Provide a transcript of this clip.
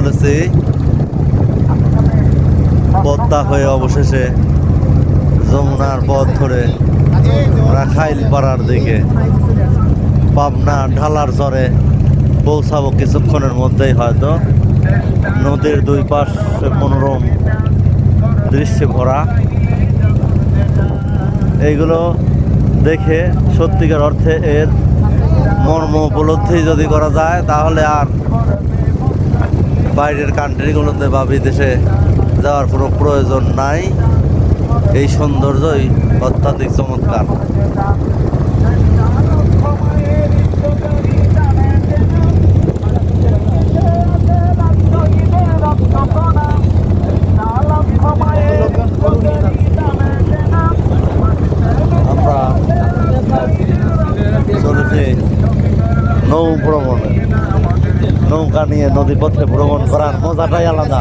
চলেছি পদ্মা হয়ে অবশেষে যমুনার পথ ধরে রাখাইল পাড়ার দিকে পাবনা ঢালার চরে পৌঁছাবো কিছুক্ষণের মধ্যেই। হয়তো নদীর দুই পাশ মনোরম দৃশ্যে ভরা, এইগুলো দেখে সত্যিকার অর্থে এর মর্ম উপলব্ধি যদি করা যায় তাহলে আর বাইরের কান্ট্রিগুলোতে বা বিদেশে যাওয়ার কোনো প্রয়োজন নাই। এই সৌন্দর্যই অত্যাধিক চমৎকার। আমরা চলেছি নৌ ভ্রমণে, নৌকা নিয়ে নদীপথে ভ্রমণ করার মজাটাই আলাদা।